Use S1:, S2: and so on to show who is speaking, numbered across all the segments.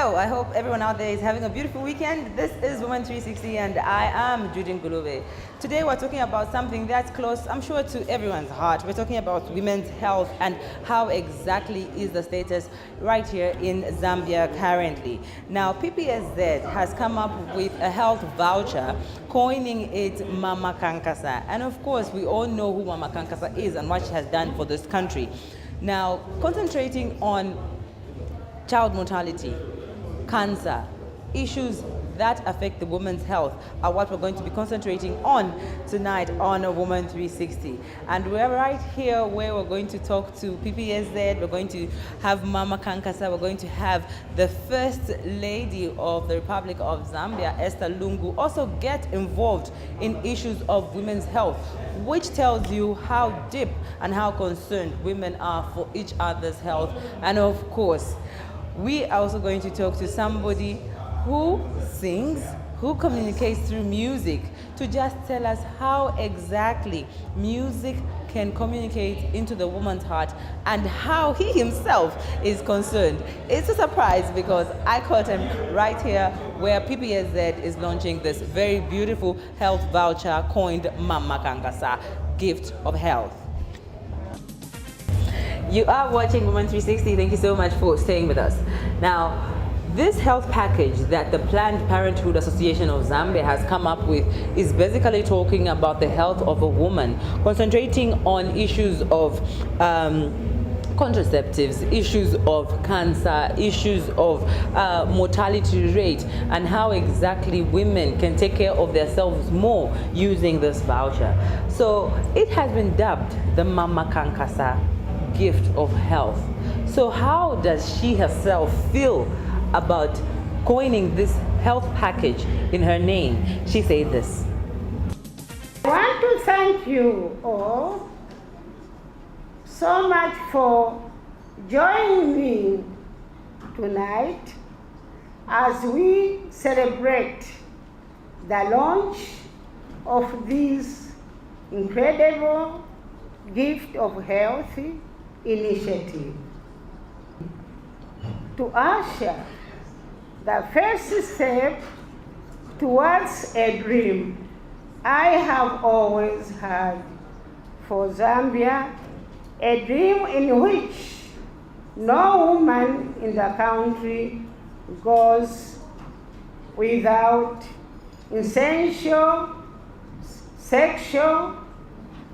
S1: Hello, I hope everyone out there is having a beautiful weekend. This is Women 360 and I am Judy Ngulube. Today we're talking about something that's close, I'm sure, to everyone's heart. We're talking about women's health and how exactly is the status right here in Zambia currently. Now, PPAZ has come up with a health voucher, coining it Mama KANKASA. And of course, we all know who Mama KANKASA is and what she has done for this country. Now, concentrating on child mortality, cancer, issues that affect the woman's health are what we're going to be concentrating on tonight on a Woman 360. And we're right here where we're going to talk to PPAZ, we're going to have Mama KANKASA, we're going to have the First Lady of the Republic of Zambia, Esther Lungu, also get involved in issues of women's health, which tells you how deep and how concerned women are for each other's health. And of course, we are also going to talk to somebody who sings, who communicates through music, to just tell us how exactly music can communicate into the woman's heart and how he himself is concerned. It's a surprise because I caught him right here where PPAZ is launching this very beautiful health voucher coined Mama KANKASA, gift of health. You are watching Women 360. Thank you so much for staying with us. Now, this health package that the Planned Parenthood Association of Zambia has come up with is basically talking about the health of a woman, concentrating on issues of contraceptives, issues of cancer, issues of mortality rate, and how exactly women can take care of themselves more using this voucher. So it has been dubbed the Mama KANKASA gift of health. So how does she herself feel about coining this health package in her name? She said this.
S2: I want to thank you all so much for joining me tonight as we celebrate the launch of this incredible gift of health initiative to usher the first step towards a dream I have always had for Zambia, a dream in which no woman in the country goes without essential, sexual,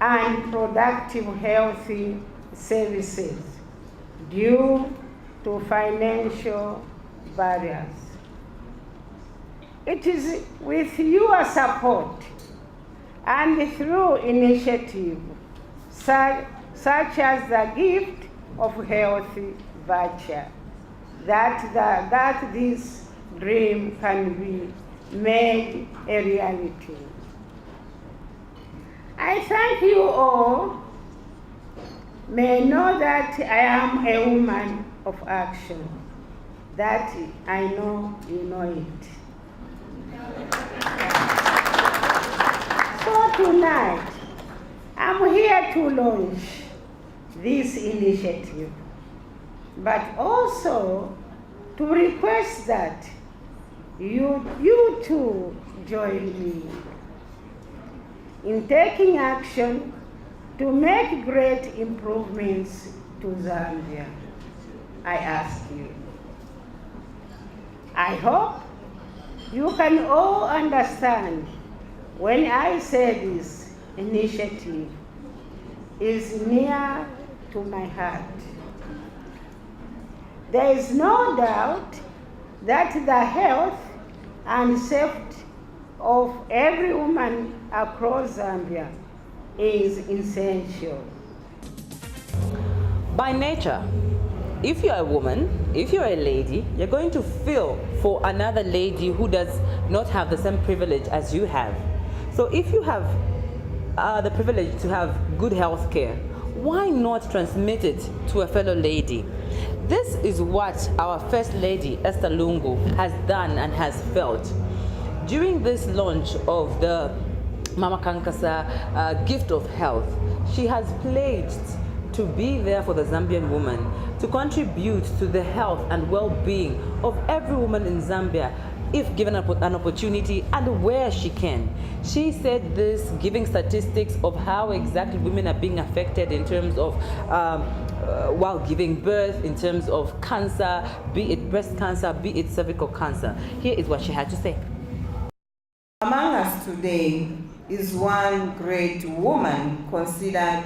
S2: and productive healthy services due to financial barriers. It is with your support and through initiatives such as the gift of health voucher that this dream can be made a reality. I thank you all. May know that I am a woman of action. That I know you know it. So tonight, I'm here to launch this initiative, but also to request that you too join me in taking action to make great improvements to Zambia. I ask you. I hope you can all understand when I say this initiative is near to my heart. There is no doubt that the health and safety of every woman across Zambia is essential.
S1: By nature, if you're a woman, if you're a lady, you're going to feel for another lady who does not have the same privilege as you have. So if you have the privilege to have good health care, why not transmit it to a fellow lady? This is what our First Lady, Esther Lungu, has done and has felt. During this launch of the Mama KANKASA gift of health, she has pledged to be there for the Zambian woman to contribute to the health and well-being of every woman in Zambia if given an opportunity and where she can. She said this giving statistics of how exactly women are being affected in terms of while giving birth, in terms of cancer, be it breast cancer, be it cervical cancer. Here is what she had to say.
S3: Among us today is one great woman considered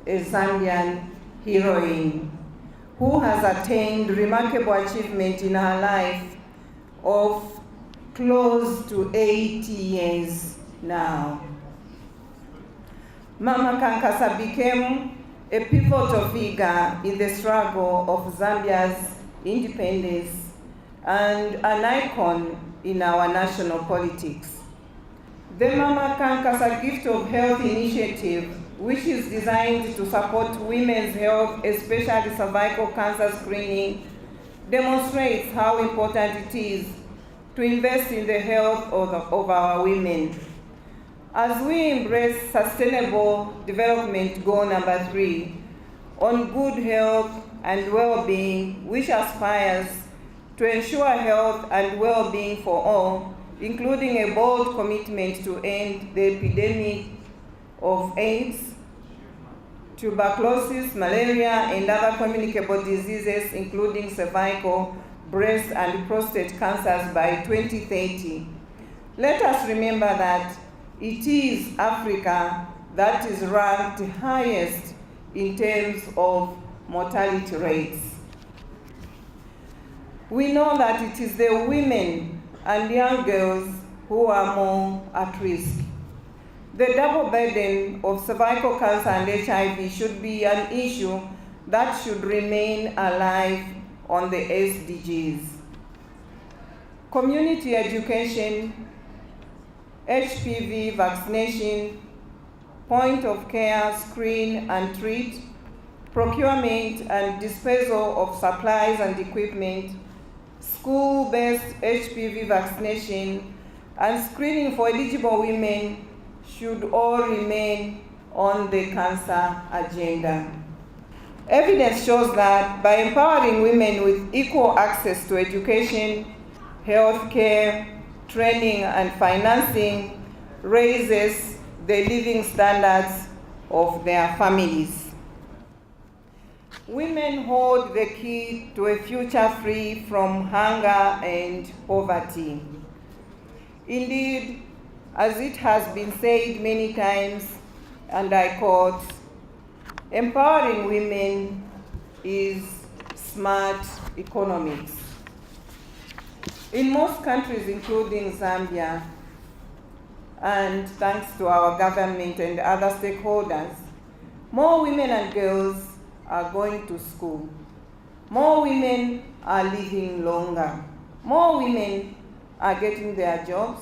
S3: a Zambian heroine who has attained remarkable achievement in her life of close to 80 years now. Mama KANKASA became a pivotal figure in the struggle of Zambia's independence and an icon in our national politics. The Mama KANKASA Gift of Health initiative, which is designed to support women's health, especially cervical cancer screening, demonstrates how important it is to invest in the health of our women. As we embrace Sustainable Development Goal number 3 on good health and well-being, which aspires to ensure health and well-being for all, including a bold commitment to end the epidemic of AIDS, tuberculosis, malaria, and other communicable diseases, including cervical, breast, and prostate cancers by 2030. Let us remember that it is Africa that is ranked highest in terms of mortality rates. We know that it is the women and young girls who are more at risk. The double burden of cervical cancer and HIV should be an issue that should remain alive on the SDGs. Community education, HPV vaccination, point of care, screen and treat, procurement and disposal of supplies and equipment, school-based HPV vaccination, and screening for eligible women should all remain on the cancer agenda. Evidence shows that by empowering women with equal access to education, health care, training, and financing raises the living standards of their families. Women hold the key to a future free from hunger and poverty. Indeed, as it has been said many times, and I quote, empowering women is smart economics. In most countries, including Zambia, and thanks to our government and other stakeholders, more women and girls are going to school. More women are living longer. More women are getting their jobs,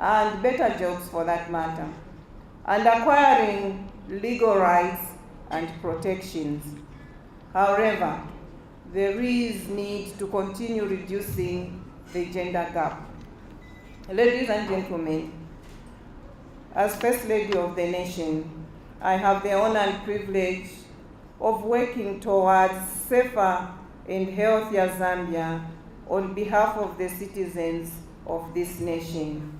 S3: and better jobs for that matter, and acquiring legal rights and protections. However, there is need to continue reducing the gender gap. Ladies and gentlemen, as First Lady of the nation, I have the honor and privilege of working towards safer and healthier Zambia on behalf of the citizens of this nation.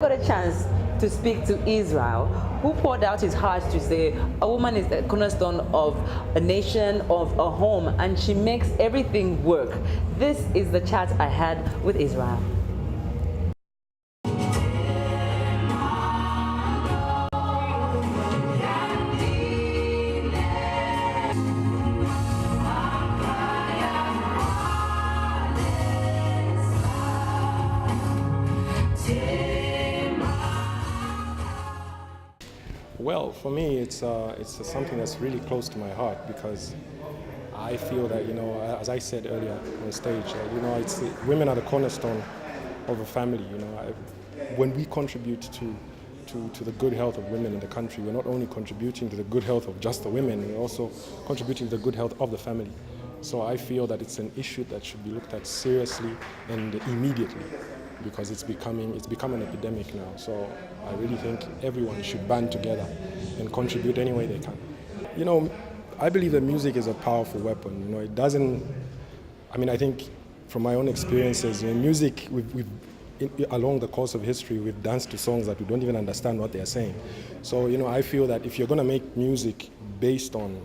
S1: I got a chance to speak to Israel, who poured out his heart to say a woman is the cornerstone of a nation, of a home, and she makes everything work. This is the chat I had with Israel.
S4: Well, for me, it's something that's really close to my heart because I feel that, as I said earlier on stage, women are the cornerstone of a family. When we contribute to the good health of women in the country, we're not only contributing to the good health of just the women, we're also contributing to the good health of the family. So I feel that it's an issue that should be looked at seriously and immediately, because it's become an epidemic now. So I really think everyone should band together and contribute any way they can. I believe that music is a powerful weapon. You know, it doesn't. I mean, I think from my own experiences, in music, along the course of history, we've danced to songs that we don't even understand what they're saying. So, you know, I feel that if you're going to make music based on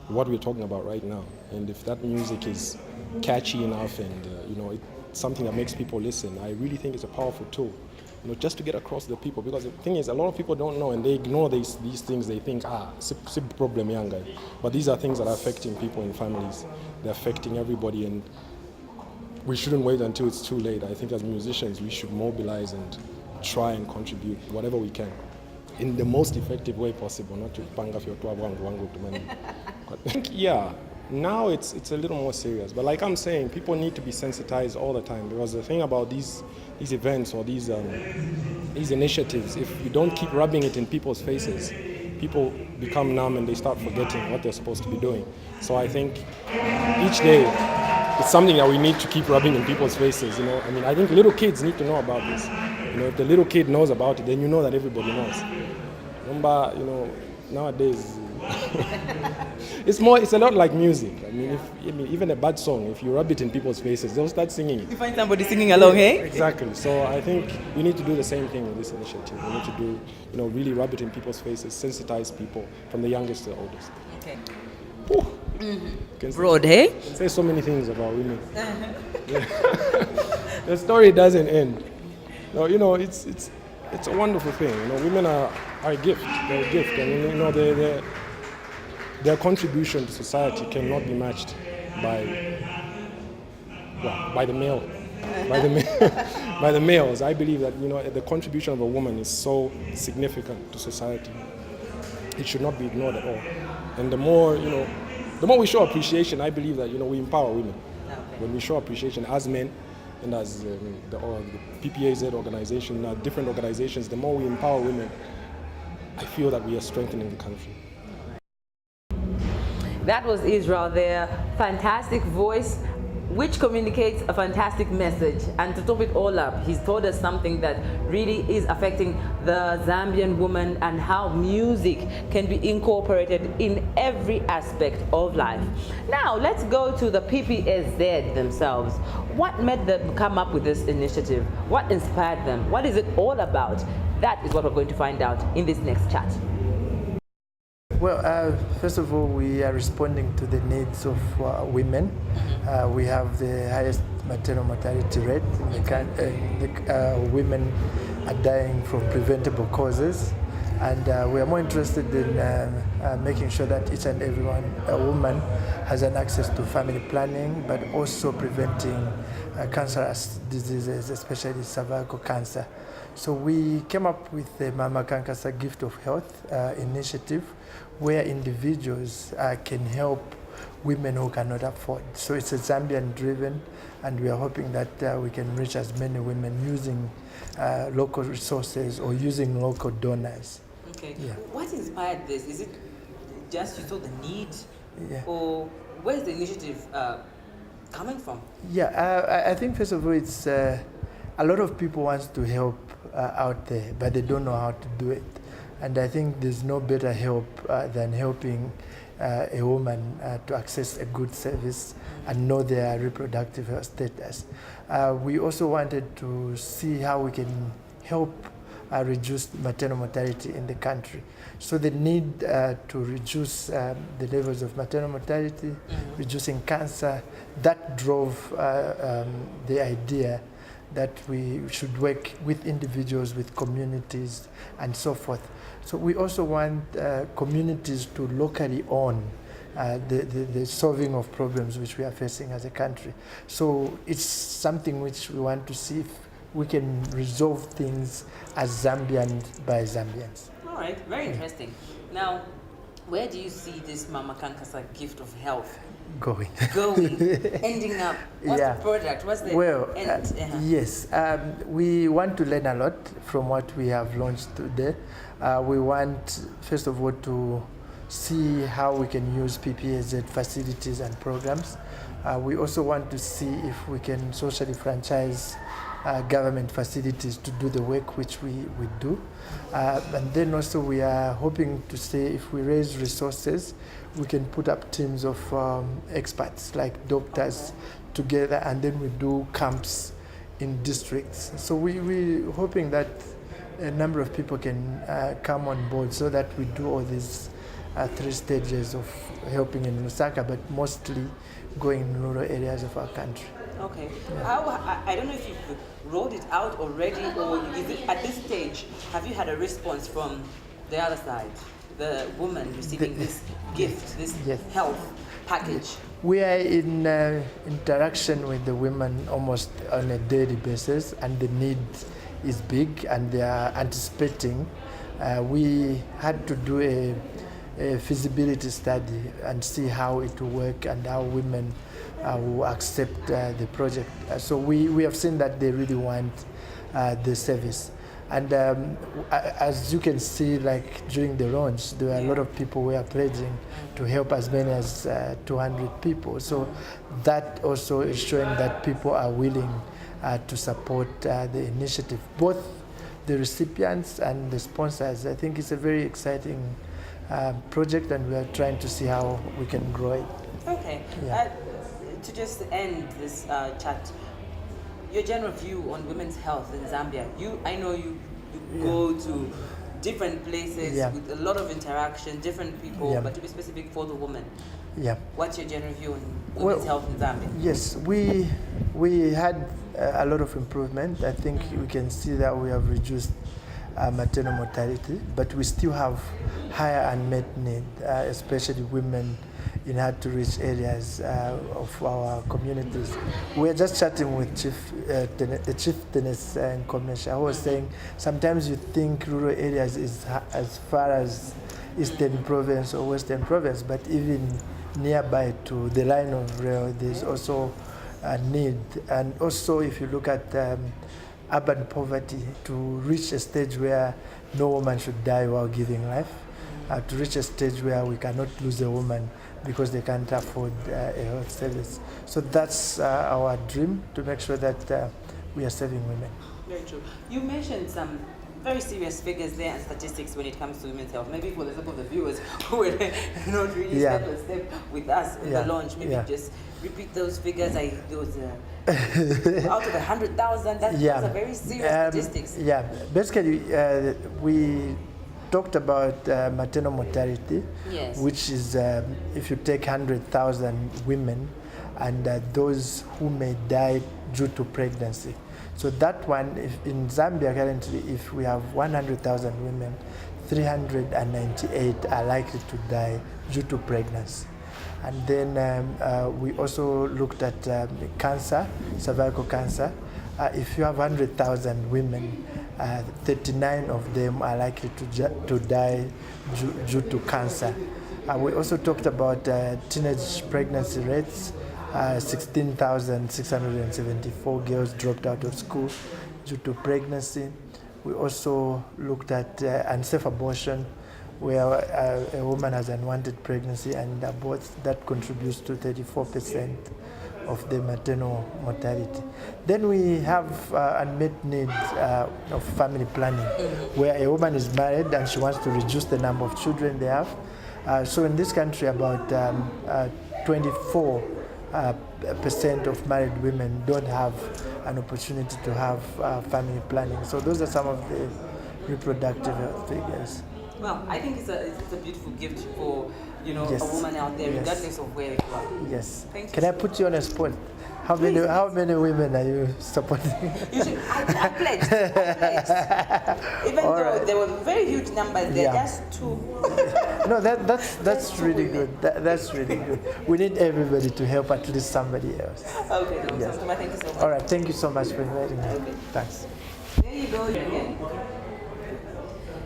S4: what we're talking about right now, and if that music is catchy enough and, you know, it's something that makes people listen, I really think it's a powerful tool, you know, just to get across to the people. Because the thing is, a lot of people don't know and they ignore these things. They think, it's a problem, young guy. But these are things that are affecting people in families. They're affecting everybody, and we shouldn't wait until it's too late. I think as musicians, we should mobilize and try and contribute whatever we can in the most effective way possible, not to panga fyo twa wangu to money. I think, yeah, now it's a little more serious. But like I'm saying, people need to be sensitized all the time, because the thing about these events or these initiatives, if you don't keep rubbing it in people's faces, people become numb and they start forgetting what they're supposed to be doing. So I think each day, it's something that we need to keep rubbing in people's faces, you know. I mean, I think little kids need to know about this. You know, if the little kid knows about it, then you know that everybody knows. Remember, you know, nowadays, it's a lot like music. I mean, even a bad song, if you rub it in people's faces, they'll start singing it.
S1: You find somebody singing along, hey?
S4: Exactly. So I think we need to do the same thing with this initiative. We need to do, you know, really rub it in people's faces, sensitize people from the youngest to the oldest.
S1: Okay.
S4: Broad,
S1: hey?
S4: Can say so many things about women. The story doesn't end. No, you know, it's a wonderful thing. You know, women are a gift. They're a gift, and you know, their contribution to society cannot be matched by the male. By the males. I believe that, you know, the contribution of a woman is so significant to society. It should not be ignored at all. And the more we show appreciation, I believe that, you know, we empower women.
S1: Okay.
S4: When we show appreciation as men and as the PPAZ organization, different organizations, the more we empower women, I feel that we are strengthening the country.
S1: That was Israel there. Fantastic voice, which communicates a fantastic message. And to top it all up, he's told us something that really is affecting the Zambian woman and how music can be incorporated in every aspect of life. Now, let's go to the PPAZ themselves. What made them come up with this initiative? What inspired them? What is it all about? That is what we're going to find out in this next chat.
S5: Well, first of all, we are responding to the needs of women. We have the highest maternal mortality rate in the country. Women are dying from preventable causes, and we are more interested in making sure that each and every woman has an access to family planning, but also preventing cancerous diseases, especially cervical cancer. So we came up with the Mama KANKASA Gift of Health initiative, where individuals can help women who cannot afford. So it's a Zambian driven, and we are hoping that we can reach as many women using local resources or using local donors.
S1: Okay.
S5: Yeah.
S1: What inspired this? Is it just you saw the need?
S5: Yeah.
S1: Or where's the initiative coming from?
S5: Yeah, I think first of all, it's a lot of people want to help out there, but they don't know how to do it. And I think there's no better help than helping a woman to access a good service and know their reproductive health status. We also wanted to see how we can help reduce maternal mortality in the country. So the need to reduce the levels of maternal mortality, reducing cancer, that drove the idea that we should work with individuals, with communities, and so forth. So we also want communities to locally own the solving of problems which we are facing as a country. So it's something which we want to see if we can resolve things as Zambians by Zambians.
S1: All right, very interesting. Now, where do you see this Mama KANKASA Gift of Health
S5: Going,
S1: ending up? What's the product? What's the end?
S5: Yes, we want to learn a lot from what we have launched today. We want, first of all, to see how we can use PPAZ facilities and programs. We also want to see if we can socially franchise government facilities to do the work which we do. And then also we are hoping to say if we raise resources, we can put up teams of experts like doctors together, and then we do camps in districts. So we're hoping that a number of people can come on board so that we do all these 3 stages of helping in Lusaka, but mostly going in rural areas of our country.
S1: Okay. I don't know if you've rolled it out already, or is it at this stage, have you had a response from the other side, the woman receiving this gift, this health package?
S5: We are in interaction with the women almost on a daily basis, and the need is big, and they are anticipating. We had to do a feasibility study and see how it will work and how women will accept the project. So we have seen that they really want the service. And as you can see, like during the launch, there were a lot of people who are pledging to help as many as 200 people. So that also is showing that people are willing to support the initiative, both the recipients and the sponsors. I think it's a very exciting project, and we are trying to see how we can grow it.
S1: Okay.
S5: Yeah.
S1: To just end this chat, your general view on women's health in Zambia. I know you go to different places with a lot of interaction, different people, but to be specific for the woman.
S5: Yeah.
S1: What's your general view on women's health in Zambia?
S5: Yes, we had a lot of improvement. I think we can see that we have reduced maternal mortality, but we still have higher unmet need, especially women in hard-to-reach areas of our communities. We were just chatting with the chieftainess in Commercial, who was saying sometimes you think rural areas is as far as Eastern Province or Western Province, but even nearby to the line of rail, there's also a need. And also, if you look at urban poverty, to reach a stage where no woman should die while giving life, to reach a stage where we cannot lose a woman because they can't afford a health service. So that's our dream, to make sure that we are serving women.
S1: Very true. You mentioned some very serious figures there and statistics when it comes to women's health. Maybe for the sake of the viewers who were not really step by step with us in the launch, maybe just repeat those figures. There was out of 100,000, those are very serious statistics.
S5: Yeah, basically we talked about maternal mortality, which is if you take 100,000 women and those who may die due to pregnancy. So that one, in Zambia currently, if we have 100,000 women, 398 are likely to die due to pregnancy. And then we also looked at cancer, cervical cancer. If you have 100,000 women, 39 of them are likely to die due to cancer. We also talked about teenage pregnancy rates. 16,674 girls dropped out of school due to pregnancy. We also looked at unsafe abortion, where a woman has unwanted pregnancy and aborts. That contributes to 34% of the maternal mortality. Then we have unmet needs of family planning, where a woman is married and she wants to reduce the number of children they have. So in this country, about 24% of married women don't have an opportunity to have family planning. So those are some of the reproductive health figures.
S1: Well, I think it's a beautiful gift for a woman out there, regardless of where you are.
S5: Yes.
S1: Thank you.
S5: Can I put you on a spot? How many women are you supporting?
S1: You should. I pledged. Even though there were very huge numbers, they're just two.
S5: No, that's really good. That's really good. We need everybody to help at least somebody else.
S1: Okay, thank you so much.
S5: All right, thank you so much for inviting me.
S1: Okay.
S5: Thanks.
S1: There you go.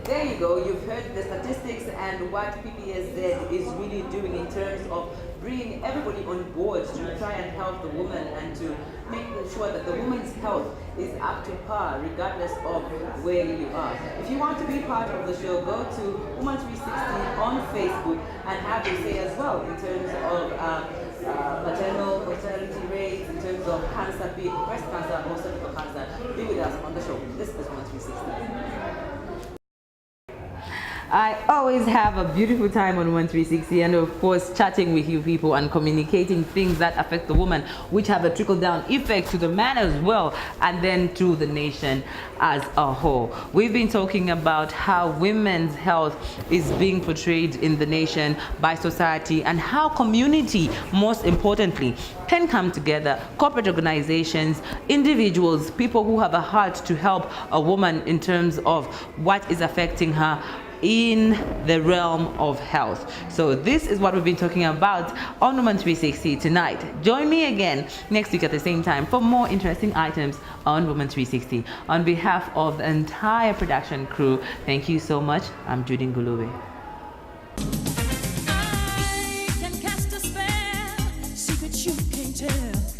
S1: there you go. You've heard the statistics and what PPAZ is really doing in terms of bringing everybody on board to try and help the woman and to make sure that the woman's health is up to par regardless of where you are. If you want to be part of the show, go to Woman 360 on Facebook and have your say as well in terms of maternal mortality rates, in terms of cancer, be it breast cancer or cervical cancer. Be with us on the show. This is Woman 360. I always have a beautiful time on 1360 and of course chatting with you people and communicating things that affect the woman, which have a trickle-down effect to the man as well and then to the nation as a whole. We've been talking about how women's health is being portrayed in the nation by society and how community, most importantly, can come together, corporate organizations, individuals, people who have a heart to help a woman in terms of what is affecting her in the realm of health. So this is what we've been talking about on Woman 360 tonight. Join me again next week at the same time for more interesting items on Woman 360. On behalf of the entire production crew, thank you so much. I'm Judy Ngulube.
S6: I can cast a spell, secrets you can't tell.